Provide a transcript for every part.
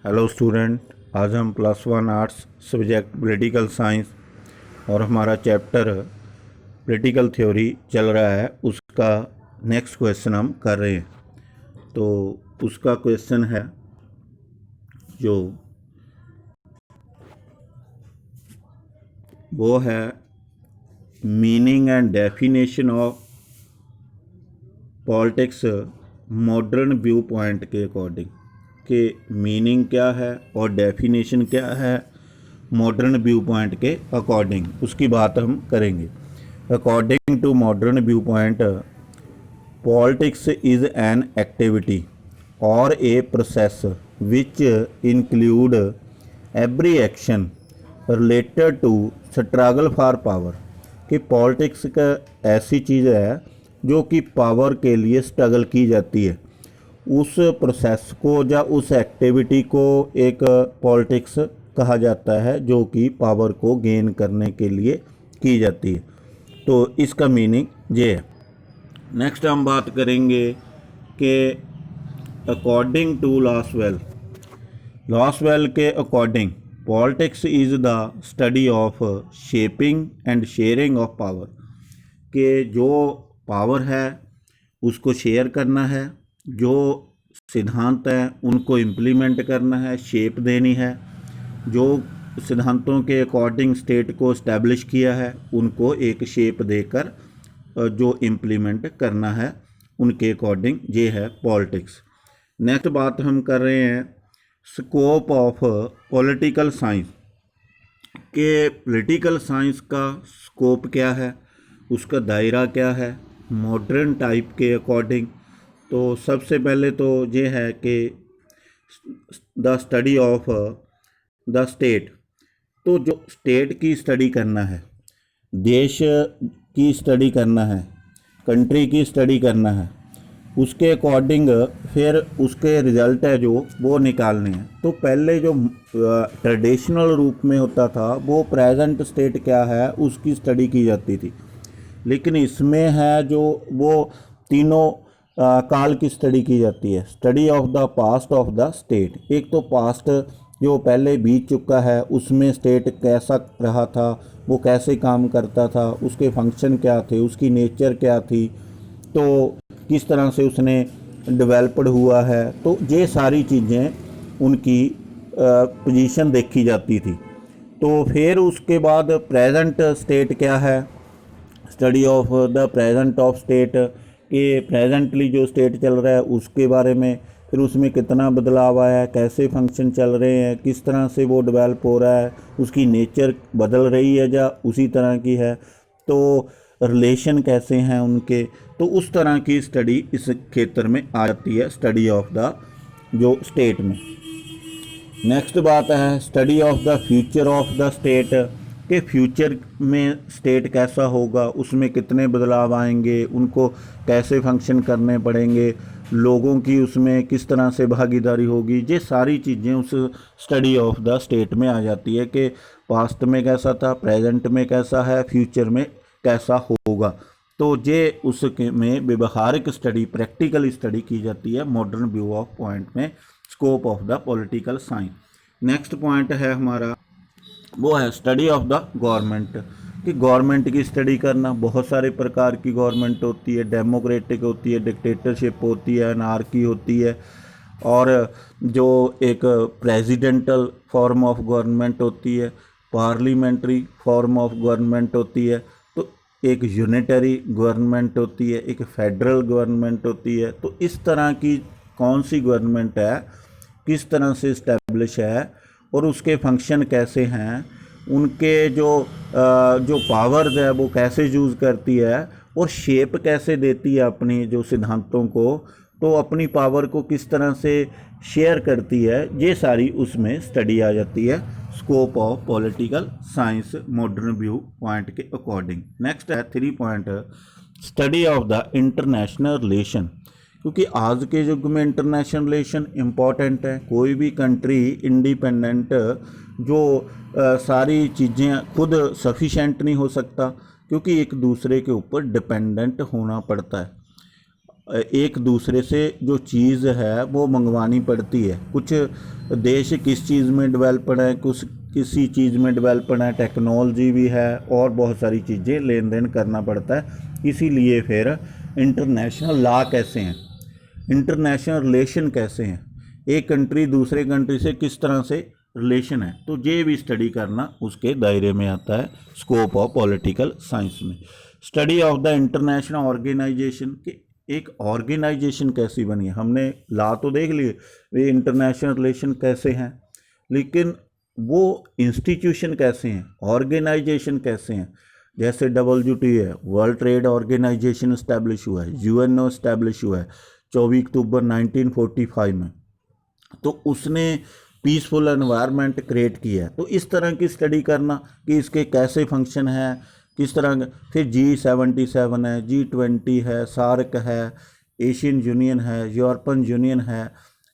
Hello student, आज हम +1 arts subject political science और हमारा चैप्टर पॉलिटिकल थ्योरी चल रहा है, उसका नेक्स्ट क्वेश्चन हम कर रहे हैं। तो उसका क्वेश्चन है जो वो है meaning and definition of politics modern view point के अकॉर्डिंग, कि मीनिंग क्या है और डेफिनेशन क्या है मॉडर्न व्यू पॉइंट के अकॉर्डिंग, उसकी बात हम करेंगे। According to modern view point, politics is an activity और a process which include every action related to struggle for power. कि पॉलिटिक्स का ऐसी चीज़ है जो कि पावर के लिए स्ट्रगल की जाती है, उस प्रोसेस को या उस एक्टिविटी को एक पॉलिटिक्स कहा जाता है जो कि पावर को गेन करने के लिए की जाती है। तो इसका मीनिंग ये है। नेक्स्ट हम बात करेंगे कि अकॉर्डिंग टू लॉसवेल के according politics is the study of shaping and sharing of power. कि जो पावर है उसको शेयर करना है, जो सिद्धांत हैं उनको इम्प्लीमेंट करना है, शेप देनी है, जो सिद्धांतों के अकॉर्डिंग स्टेट को इस्टेब्लिश किया है उनको एक शेप देकर जो इम्प्लीमेंट करना है उनके अकॉर्डिंग, ये है पॉलिटिक्स। नेक्स्ट बात हम कर रहे हैं स्कोप ऑफ पॉलिटिकल साइंस। के पॉलिटिकल साइंस का स्कोप क्या है, उसका दायरा क्या है मॉडर्न टाइप के अकॉर्डिंग। तो सबसे पहले तो ये है कि the study of the state. तो जो स्टेट की स्टडी करना है, देश की स्टडी करना है, कंट्री की स्टडी करना है, उसके अकॉर्डिंग फिर उसके रिज़ल्ट है जो वो निकालने हैं। तो पहले जो ट्रेडिशनल रूप में होता था वो प्रेजेंट स्टेट क्या है उसकी स्टडी की जाती थी, लेकिन इसमें है जो वो तीनों काल की स्टडी की जाती है। Study of the past of the state. एक तो पास्ट जो पहले बीत चुका है उसमें स्टेट कैसा रहा था, वो कैसे काम करता था, उसके फंक्शन क्या थे, उसकी नेचर क्या थी, तो किस तरह से उसने डेवलप्ड हुआ है। तो ये सारी चीज़ें उनकी पोजीशन देखी जाती थी। तो फिर उसके बाद प्रेजेंट स्टेट क्या है, study of the present of state, कि प्रेजेंटली जो स्टेट चल रहा है उसके बारे में, फिर उसमें कितना बदलाव आया है, कैसे फंक्शन चल रहे हैं, किस तरह से वो डेवलप हो रहा है, उसकी नेचर बदल रही है या उसी तरह की है, तो रिलेशन कैसे हैं उनके। तो उस तरह की स्टडी इस क्षेत्र में आ जाती है, स्टडी ऑफ द जो स्टेट में। नेक्स्ट बात है study of the future of the state. के फ्यूचर में स्टेट कैसा होगा, उसमें कितने बदलाव आएंगे, उनको कैसे फंक्शन करने पड़ेंगे, लोगों की उसमें किस तरह से भागीदारी होगी। ये सारी चीज़ें उस स्टडी ऑफ द स्टेट में आ जाती है कि पास्ट में कैसा था, प्रेजेंट में कैसा है, फ्यूचर में कैसा होगा। तो ये उसमें व्यवहारिक स्टडी, प्रैक्टिकल स्टडी की जाती है मॉडर्न व्यू ऑफ पॉइंट में, scope of the political science. Next point है हमारा वो है स्टडी ऑफ द गवर्नमेंट। कि गवर्नमेंट की स्टडी करना, बहुत सारे प्रकार की गवर्नमेंट होती है, डेमोक्रेटिक होती है, डिक्टेटरशिप होती है, अनार्की होती है, और जो एक प्रेसिडेंटल फॉर्म ऑफ गवर्नमेंट होती है, पार्लियामेंट्री फॉर्म ऑफ गवर्नमेंट होती है, तो एक यूनिटरी गवर्नमेंट होती है, एक फेडरल गवर्नमेंट होती है। तो इस तरह की कौन सी गवर्नमेंट है, किस तरह से इस्टेब्लिश है और उसके फंक्शन कैसे हैं, उनके जो पावर्स है वो कैसे यूज़ करती है और शेप कैसे देती है अपनी जो सिद्धांतों को, तो अपनी पावर को किस तरह से शेयर करती है, ये सारी उसमें स्टडी आ जाती है scope of political science modern view point के अकॉर्डिंग। नेक्स्ट है 3 point study of the international relation. क्योंकि आज के युग में इंटरनेशनल रिलेशन इम्पॉर्टेंट है। कोई भी कंट्री इंडिपेंडेंट जो सारी चीज़ें खुद सफिशेंट नहीं हो सकता, क्योंकि एक दूसरे के ऊपर डिपेंडेंट होना पड़ता है। एक दूसरे से जो चीज़ है वो मंगवानी पड़ती है। कुछ देश किस चीज़ में डेवलप्ड है, कुछ किसी चीज़ में डेवलप्ड है, टेक्नोलॉजी भी है और बहुत सारी चीज़ें लेन देन करना पड़ता है। इसीलिए फिर इंटरनेशनल लॉ कैसे हैं, इंटरनेशनल रिलेशन कैसे हैं, एक कंट्री दूसरे कंट्री से किस तरह से रिलेशन है, तो ये भी स्टडी करना उसके दायरे में आता है स्कोप ऑफ पॉलिटिकल साइंस में। Study of the international organization कि एक ऑर्गेनाइजेशन कैसी बनी है। हमने लॉ तो देख लिए, वे इंटरनेशनल रिलेशन कैसे हैं, लेकिन वो इंस्टीट्यूशन कैसे हैं, ऑर्गेनाइजेशन कैसे हैं। जैसे WTO है, वर्ल्ड ट्रेड ऑर्गेनाइजेशन इस्टेब्लिश हुआ है, UNO इस्टेब्लिश हुआ है 24 अक्टूबर 1945 में, तो उसने पीसफुल एनवायरनमेंट क्रिएट किया है। तो इस तरह की स्टडी करना कि इसके कैसे फंक्शन है, किस तरह। फिर G77 है, G20 है, सार्क है, एशियन यूनियन है, यूरोपियन यूनियन है,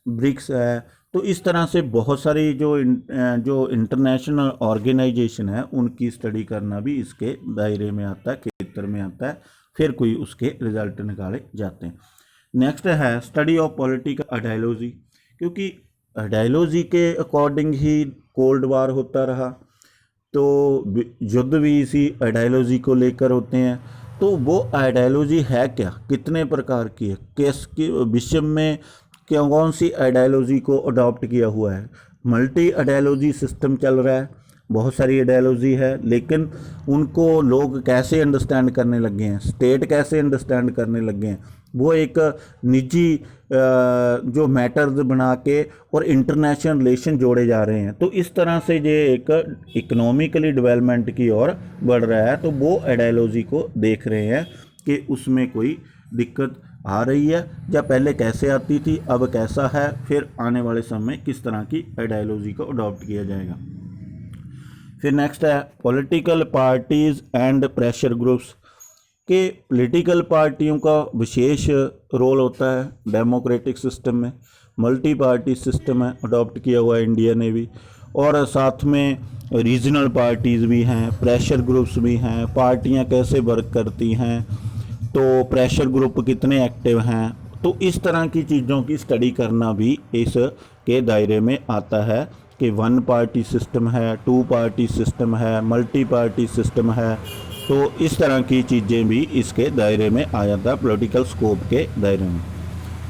ब्रिक्स है। तो इस तरह से बहुत सारी जो इंटरनेशनल ऑर्गेनाइजेशन है उनकी स्टडी करना भी इसके दायरे में आता है, क्षेत्र में आता है। फिर कोई उसके रिजल्ट निकाले जाते हैं। नेक्स्ट है स्टडी ऑफ पॉलिटिकल आइडियोलॉजी, क्योंकि आइडियोलॉजी के अकॉर्डिंग ही कोल्ड वार होता रहा, तो युद्ध भी इसी आइडियोलॉजी को लेकर होते हैं। तो वो आइडियोलॉजी है क्या, कितने प्रकार की है, किस विश्व में कौन सी आइडियोलॉजी को अडॉप्ट किया हुआ है। मल्टी आइडियोलॉजी सिस्टम चल रहा है, बहुत सारी आइडियोलॉजी है, लेकिन उनको लोग कैसे अंडरस्टैंड करने लगे हैं, स्टेट कैसे अंडरस्टैंड करने लगे हैं, वो एक निजी जो मैटर्स बना के और इंटरनेशनल रिलेशन जोड़े जा रहे हैं। तो इस तरह से ये एक इकोनॉमिकली डेवलपमेंट की ओर बढ़ रहा है। तो वो आइडियोलॉजी को देख रहे हैं कि उसमें कोई दिक्कत आ रही है या पहले कैसे आती थी, अब कैसा है, फिर आने वाले समय में किस तरह की आइडियोलॉजी को अडॉप्ट किया जाएगा। फिर नेक्स्ट है political parties and pressure groups के पॉलिटिकल पार्टियों का विशेष रोल होता है डेमोक्रेटिक सिस्टम में। मल्टी पार्टी सिस्टम है अडॉप्ट किया हुआ है इंडिया ने भी, और साथ में रीजनल पार्टीज़ भी हैं, प्रेशर ग्रुप्स भी हैं, पार्टियां कैसे वर्क करती हैं, तो प्रेशर ग्रुप कितने एक्टिव हैं। तो इस तरह की चीज़ों की स्टडी करना भी इस के दायरे में आता है कि 1 पार्टी सिस्टम है, 2 पार्टी सिस्टम है, मल्टी पार्टी सिस्टम है। तो इस तरह की चीज़ें भी इसके दायरे में आ जाता है, पॉलिटिकल स्कोप के दायरे में।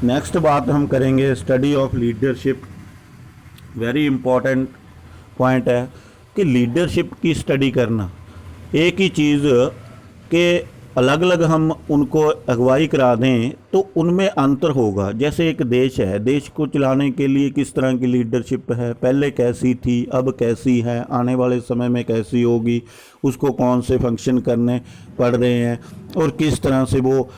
नेक्स्ट बात हम करेंगे study of leadership. Very important point है कि लीडरशिप की स्टडी करना, एक ही चीज़ के अलग अलग हम उनको अगुवाई करा दें तो उनमें अंतर होगा। जैसे एक देश है, देश को चलाने के लिए किस तरह की लीडरशिप है, पहले कैसी थी, अब कैसी है, आने वाले समय में कैसी होगी, उसको कौन से फंक्शन करने पड़ रहे हैं और किस तरह से वो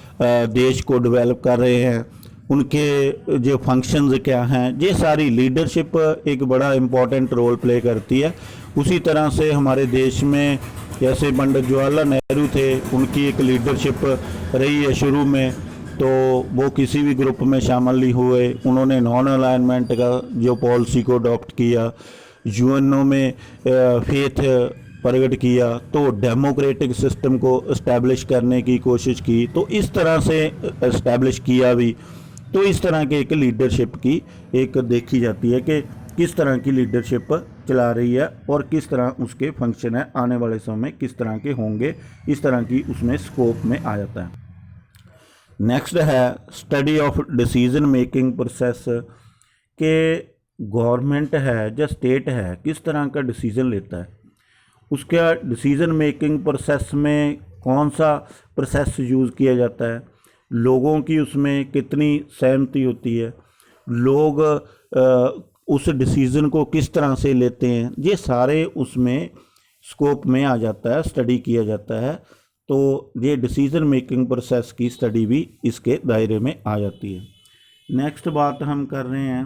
देश को डेवलप कर रहे हैं, उनके जो फंक्शंस क्या हैं, ये सारी लीडरशिप एक बड़ा इम्पॉर्टेंट रोल प्ले करती है। उसी तरह से हमारे देश में जैसे पंडित जवाहरलाल नेहरू थे, उनकी एक लीडरशिप रही है शुरू में, तो वो किसी भी ग्रुप में शामिल नहीं हुए, उन्होंने नॉन अलाइनमेंट का जो पॉलिसी को अडॉप्ट किया, यूएनओ में फेथ प्रकट किया, तो डेमोक्रेटिक सिस्टम को इस्टेब्लिश करने की कोशिश की, तो इस तरह से इस्टेब्लिश किया भी। तो इस तरह के एक लीडरशिप की एक देखी जाती है कि किस तरह की लीडरशिप चला रही है और किस तरह उसके फंक्शन है, आने वाले समय में किस तरह के होंगे, इस तरह की उसमें स्कोप में आ जाता है। नेक्स्ट है study of decision making process के गवर्नमेंट है या स्टेट है किस तरह का डिसीज़न लेता है, उसका डिसीज़न मेकिंग प्रोसेस में कौन सा प्रोसेस यूज़ किया जाता है, लोगों की उसमें कितनी सहमति होती है, लोग उस डिसीज़न को किस तरह से लेते हैं, ये सारे उसमें स्कोप में आ जाता है, स्टडी किया जाता है। तो ये डिसीज़न मेकिंग प्रोसेस की स्टडी भी इसके दायरे में आ जाती है। नेक्स्ट बात हम कर रहे हैं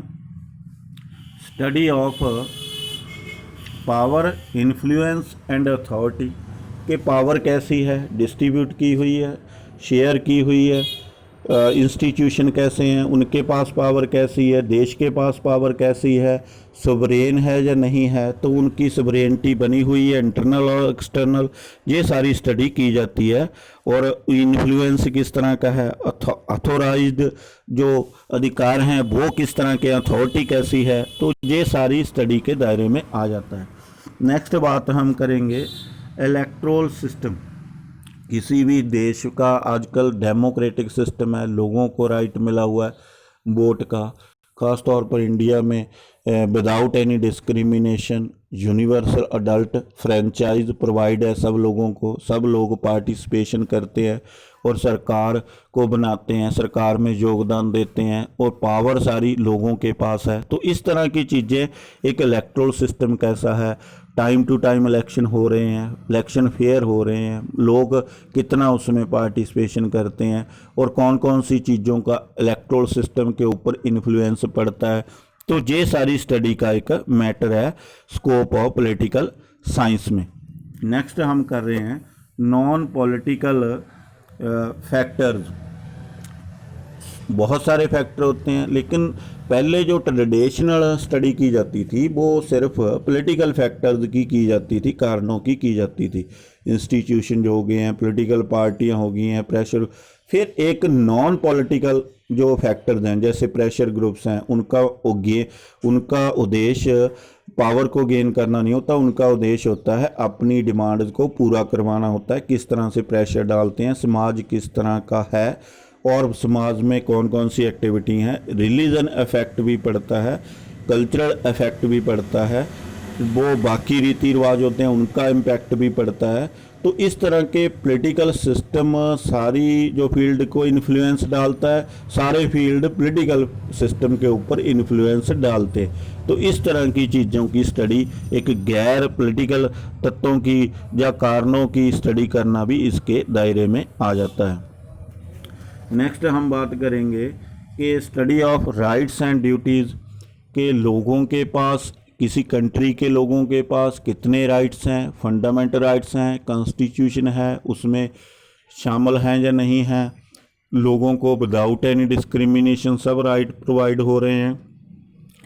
study of power, influence and authority के पावर कैसी है, डिस्ट्रीब्यूट की हुई है, शेयर की हुई है, इंस्टीट्यूशन कैसे हैं, उनके पास पावर कैसी है, देश के पास पावर कैसी है, सोवरेन है या नहीं है, तो उनकी सोवरेनिटी बनी हुई है इंटरनल और एक्सटर्नल, ये सारी स्टडी की जाती है। और इन्फ्लुएंस किस तरह का है, अथोराइज्ड जो अधिकार हैं वो किस तरह के, अथॉरिटी कैसी है, तो ये सारी स्टडी के दायरे में आ जाता है। नेक्स्ट बात हम करेंगे इलेक्टोरल सिस्टम। किसी भी देश का आजकल डेमोक्रेटिक सिस्टम है, लोगों को राइट मिला हुआ है वोट का, ख़ास तौर पर इंडिया में without any discrimination universal adult franchise provide है सब लोगों को, सब लोग पार्टिसिपेशन करते हैं और सरकार को बनाते हैं, सरकार में योगदान देते हैं और पावर सारी लोगों के पास है। तो इस तरह की चीज़ें, एक इलेक्टोरल सिस्टम कैसा है, टाइम टू टाइम इलेक्शन हो रहे हैं, इलेक्शन फेयर हो रहे हैं, लोग कितना उसमें पार्टिसिपेशन करते हैं और कौन कौन सी चीज़ों का इलेक्टोरल सिस्टम के ऊपर इन्फ्लुएंस पड़ता है, तो ये सारी स्टडी का एक मैटर है स्कोप ऑफ पॉलिटिकल साइंस में। नेक्स्ट हम कर रहे हैं नॉन पॉलिटिकल फैक्टर्स। बहुत सारे फैक्टर होते हैं, लेकिन पहले जो ट्रेडिशनल स्टडी की जाती थी वो सिर्फ पॉलिटिकल फैक्टर्स की जाती थी, कारणों की जाती थी। इंस्टीट्यूशन जो हो गए हैं, पॉलिटिकल पार्टियां हो गई हैं, प्रेशर। फिर एक नॉन पॉलिटिकल जो फैक्टर्स हैं जैसे प्रेशर ग्रुप्स हैं, उनका उद्देश्य पावर को गेन करना नहीं होता, उनका उद्देश्य होता है अपनी डिमांड्स को पूरा करवाना होता है। किस तरह से प्रेशर डालते हैं, समाज किस तरह का है और समाज में कौन कौन सी एक्टिविटी हैं, रिलीजन इफेक्ट भी पड़ता है, कल्चरल इफेक्ट भी पड़ता है, वो बाकी रीति रिवाज होते हैं उनका इम्पैक्ट भी पड़ता है। तो इस तरह के पॉलिटिकल सिस्टम सारी जो फील्ड को इन्फ्लुएंस डालता है, सारे फील्ड पॉलिटिकल सिस्टम के ऊपर इन्फ्लुएंस डालते हैं। तो इस तरह की चीज़ों की स्टडी, एक गैर पॉलिटिकल तत्वों की या कारणों की स्टडी करना भी इसके दायरे में आ जाता है। नेक्स्ट हम बात करेंगे कि study of rights and duties के लोगों के पास, किसी कंट्री के लोगों के पास कितने राइट्स हैं, फंडामेंटल राइट्स हैं, कॉन्स्टिट्यूशन है उसमें शामिल हैं या नहीं हैं, लोगों को विदाउट एनी डिस्क्रिमिनेशन सब राइट प्रोवाइड हो रहे हैं,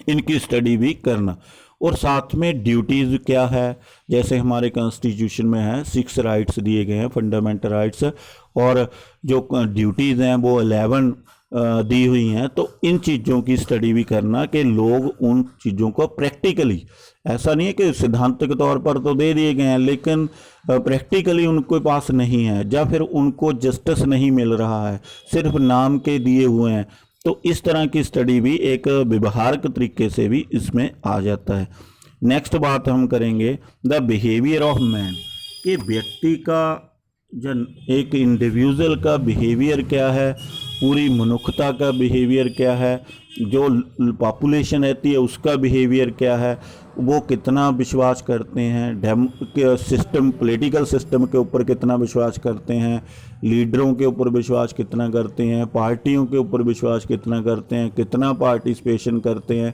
इनकी स्टडी भी करना। और साथ में ड्यूटीज़ क्या है, जैसे हमारे कॉन्स्टिट्यूशन में है 6 राइट्स दिए गए हैं फंडामेंटल राइट्स, और जो ड्यूटीज़ हैं वो 11 दी हुई हैं। तो इन चीज़ों की स्टडी भी करना कि लोग उन चीज़ों को प्रैक्टिकली, ऐसा नहीं है कि सिद्धांत के तौर पर तो दे दिए गए हैं लेकिन प्रैक्टिकली उनके पास नहीं है, या फिर उनको जस्टिस नहीं मिल रहा है, सिर्फ नाम के दिए हुए हैं। तो इस तरह की स्टडी भी एक व्यवहारिक तरीके से भी इसमें आ जाता है। नेक्स्ट बात हम करेंगे द बिहेवियर ऑफ मैन, कि व्यक्ति का, एक इंडिविजुअल का बिहेवियर क्या है, पूरी मनुष्यता का बिहेवियर क्या है, जो पॉपुलेशन रहती है उसका बिहेवियर क्या है, वो कितना विश्वास करते हैं सिस्टम, पॉलिटिकल सिस्टम के ऊपर कितना विश्वास करते हैं, लीडरों के ऊपर विश्वास कितना करते हैं, पार्टियों के ऊपर विश्वास कितना करते हैं, कितना पार्टिसिपेशन करते हैं,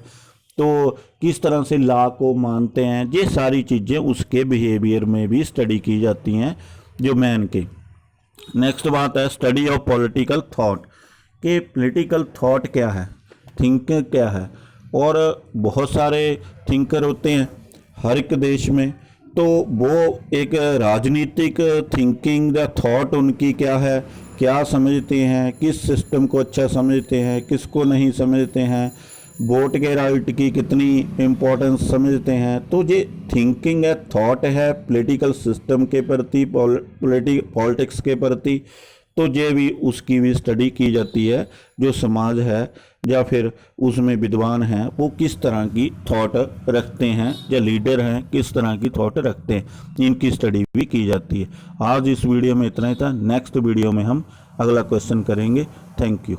तो किस तरह से लॉ को मानते हैं, ये सारी चीज़ें उसके बिहेवियर में भी स्टडी की जाती हैं जो मैन के। नेक्स्ट बात है स्टडी ऑफ पॉलिटिकल थॉट, कि पॉलिटिकल थॉट क्या है, थिंकिंग क्या है। और बहुत सारे थिंकर होते हैं हर एक देश में, तो वो एक राजनीतिक थिंकिंग या थॉट उनकी क्या है, क्या समझते हैं, किस सिस्टम को अच्छा समझते हैं, किसको नहीं समझते हैं, वोट के राइट की कितनी इम्पोर्टेंस समझते हैं। तो ये थिंकिंग है, थॉट है पॉलिटिकल सिस्टम के प्रति, पॉलिटिक्स के प्रति, तो ये भी उसकी भी स्टडी की जाती है। जो समाज है या फिर उसमें विद्वान हैं वो किस तरह की थॉट रखते हैं, या लीडर हैं किस तरह की थॉट रखते हैं, इनकी स्टडी भी की जाती है। आज इस वीडियो में इतना ही था। नेक्स्ट वीडियो में हम अगला क्वेश्चन करेंगे। Thank you.